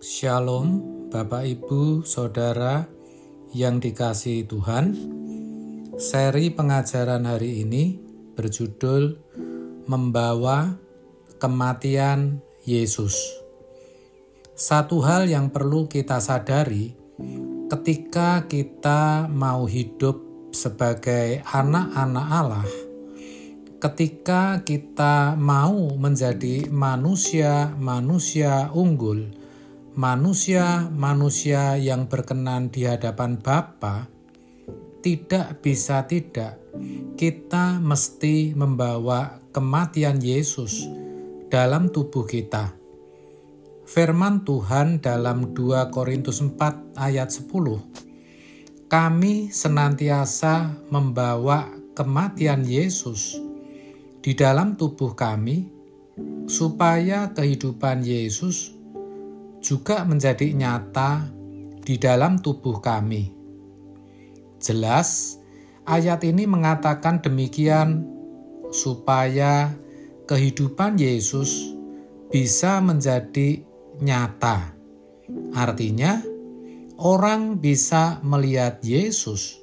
Shalom, Bapak Ibu, Saudara yang dikasihi Tuhan. Seri pengajaran hari ini berjudul Membawa Kematian Yesus. Satu hal yang perlu kita sadari ketika kita mau hidup sebagai anak-anak Allah, ketika kita mau menjadi manusia unggul, manusia yang berkenan di hadapan Bapa, tidak bisa tidak kita mesti membawa kematian Yesus dalam tubuh kita. Firman Tuhan dalam 2 Korintus 4 ayat 10, kami senantiasa membawa kematian Yesus di dalam tubuh kami, supaya kehidupan Yesus juga menjadi nyata di dalam tubuh kami. Jelas, ayat ini mengatakan demikian supaya kehidupan Yesus bisa menjadi nyata. Artinya, orang bisa melihat Yesus,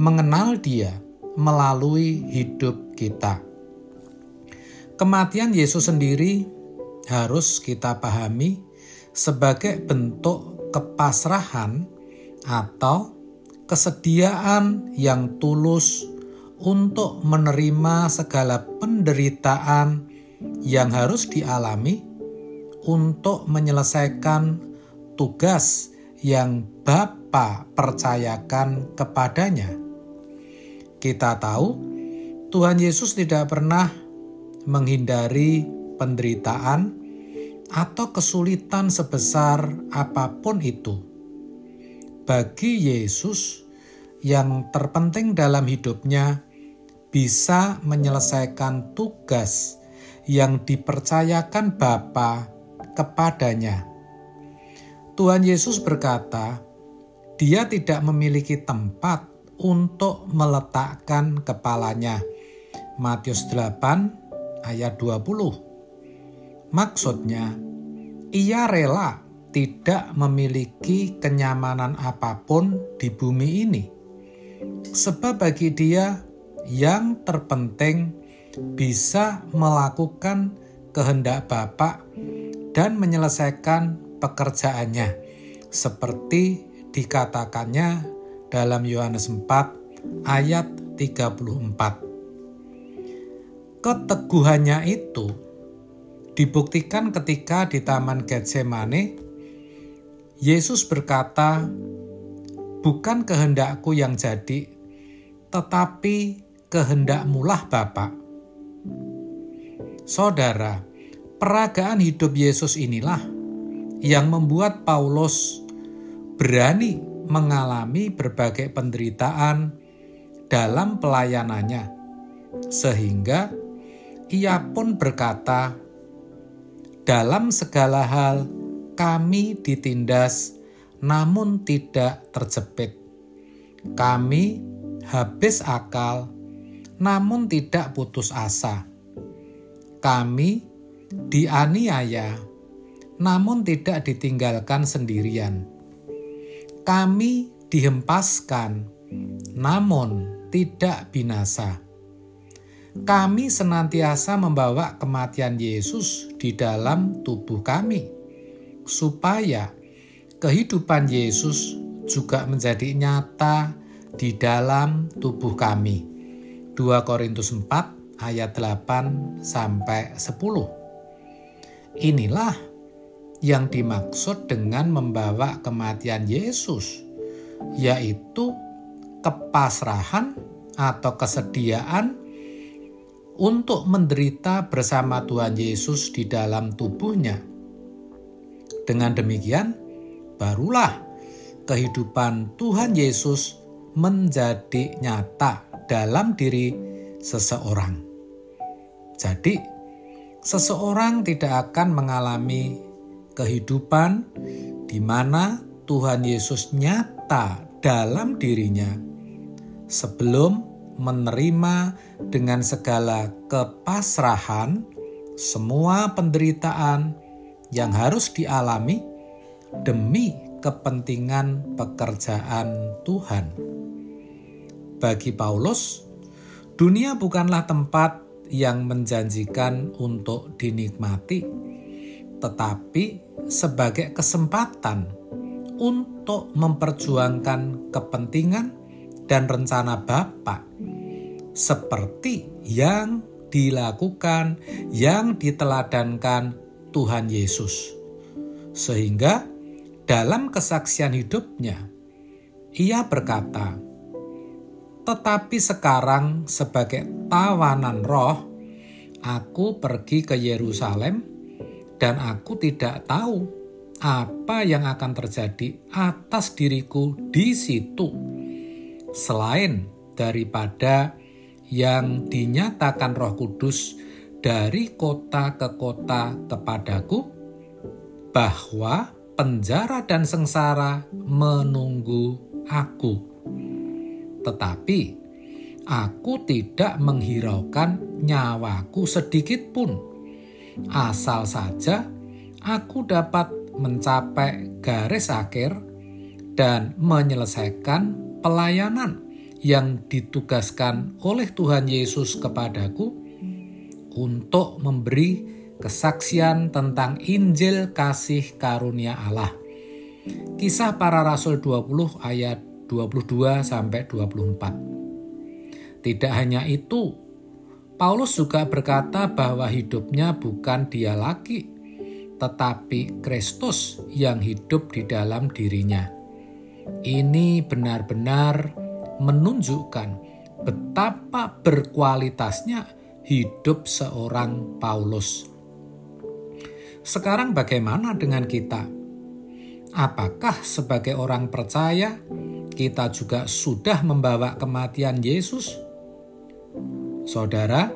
mengenal Dia melalui hidup kita. Kematian Yesus sendiri harus kita pahami sebagai bentuk kepasrahan atau kesediaan yang tulus untuk menerima segala penderitaan yang harus dialami untuk menyelesaikan tugas yang Bapa percayakan kepadanya. Kita tahu Tuhan Yesus tidak pernah menghindari penderitaan atau kesulitan sebesar apapun itu. Bagi Yesus, yang terpenting dalam hidupnya bisa menyelesaikan tugas yang dipercayakan Bapa kepadanya. Tuhan Yesus berkata, Dia tidak memiliki tempat untuk meletakkan kepalanya. Matius 8 ayat 20. Maksudnya, Ia rela tidak memiliki kenyamanan apapun di bumi ini. Sebab bagi Dia yang terpenting bisa melakukan kehendak Bapa dan menyelesaikan pekerjaannya, seperti dikatakannya dalam Yohanes 4 ayat 34. Keteguhannya itu dibuktikan ketika di Taman Getsemane, Yesus berkata, bukan kehendakku yang jadi, tetapi kehendak-Mu-lah Bapa. Saudara, peragaan hidup Yesus inilah yang membuat Paulus berani mengalami berbagai penderitaan dalam pelayanannya, sehingga ia pun berkata, dalam segala hal kami ditindas, namun tidak terjepit. Kami habis akal, namun tidak putus asa. Kami dianiaya, namun tidak ditinggalkan sendirian. Kami dihempaskan, namun tidak binasa. Kami senantiasa membawa kematian Yesus di dalam tubuh kami, supaya kehidupan Yesus juga menjadi nyata di dalam tubuh kami. 2 Korintus 4 ayat 8-10. Inilah yang dimaksud dengan membawa kematian Yesus, yaitu kepasrahan atau kesediaan untuk menderita bersama Tuhan Yesus di dalam tubuhnya. Dengan demikian, barulah kehidupan Tuhan Yesus menjadi nyata dalam diri seseorang. Jadi, seseorang tidak akan mengalami kehidupan di mana Tuhan Yesus nyata dalam dirinya sebelum menerima dengan segala kepasrahan semua penderitaan yang harus dialami demi kepentingan pekerjaan Tuhan. Bagi Paulus, dunia bukanlah tempat yang menjanjikan untuk dinikmati, tetapi sebagai kesempatan untuk memperjuangkan kepentingan dan rencana Bapa, seperti yang dilakukan, yang diteladankan Tuhan Yesus. Sehingga dalam kesaksian hidupnya, ia berkata, "Tetapi sekarang sebagai tawanan roh, aku pergi ke Yerusalem dan aku tidak tahu apa yang akan terjadi atas diriku di situ, selain daripada yang dinyatakan Roh Kudus dari kota ke kota kepadaku, bahwa penjara dan sengsara menunggu aku. Tetapi aku tidak menghiraukan nyawaku sedikit pun, asal saja aku dapat mencapai garis akhir dan menyelesaikan pelayanan yang ditugaskan oleh Tuhan Yesus kepadaku untuk memberi kesaksian tentang Injil kasih karunia Allah." Kisah Para Rasul 20 ayat 22-24. Tidak hanya itu, Paulus juga berkata bahwa hidupnya bukan dia lagi, tetapi Kristus yang hidup di dalam dirinya. Ini benar-benar menunjukkan betapa berkualitasnya hidup seorang Paulus. Sekarang bagaimana dengan kita? Apakah sebagai orang percaya kita juga sudah membawa kematian Yesus? Saudara,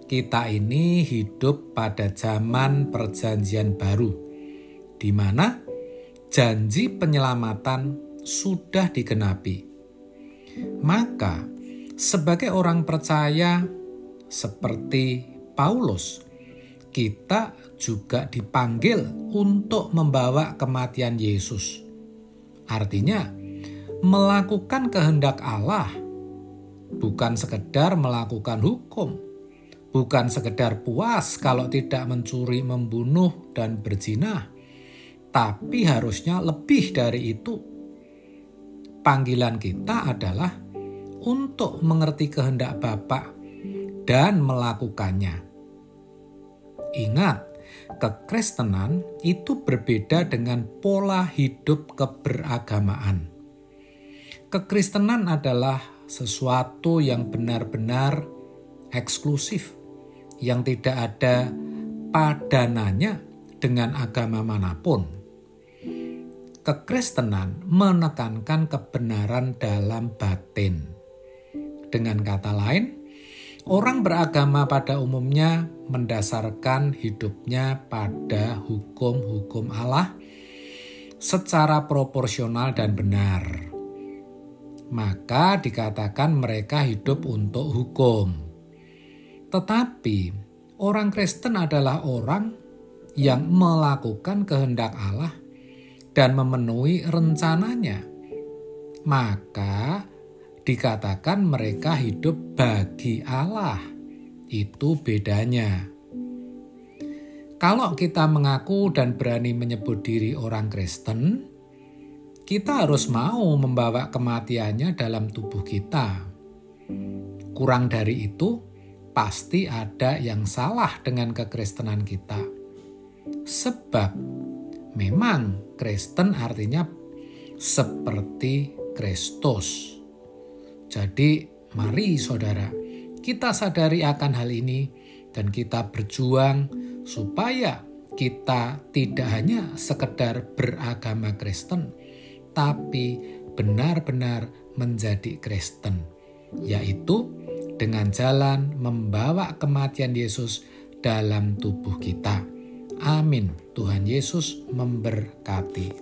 kita ini hidup pada zaman Perjanjian Baru, di mana janji penyelamatan sudah digenapi. Maka, sebagai orang percaya seperti Paulus, kita juga dipanggil untuk membawa kematian Yesus. Artinya, melakukan kehendak Allah, bukan sekedar melakukan hukum, bukan sekedar puas kalau tidak mencuri, membunuh, dan berzina, tapi harusnya lebih dari itu. Panggilan kita adalah untuk mengerti kehendak Bapa dan melakukannya. Ingat, kekristenan itu berbeda dengan pola hidup keberagamaan. Kekristenan adalah sesuatu yang benar-benar eksklusif, yang tidak ada padanannya dengan agama manapun. Kekristenan menekankan kebenaran dalam batin. Dengan kata lain, orang beragama pada umumnya mendasarkan hidupnya pada hukum-hukum Allah secara proporsional dan benar. Maka dikatakan mereka hidup untuk hukum. Tetapi orang Kristen adalah orang yang melakukan kehendak Allah dan memenuhi rencananya. Maka dikatakan mereka hidup bagi Allah. Itu bedanya. Kalau kita mengaku dan berani menyebut diri orang Kristen, kita harus mau membawa kematiannya dalam tubuh kita. Kurang dari itu, pasti ada yang salah dengan kekristenan kita. Sebab memang Kristen artinya seperti Kristus. Jadi, mari saudara, kita sadari akan hal ini dan kita berjuang supaya kita tidak hanya sekedar beragama Kristen, tapi benar-benar menjadi Kristen, yaitu dengan jalan membawa kematian Yesus dalam tubuh kita. Amin. Tuhan Yesus memberkati.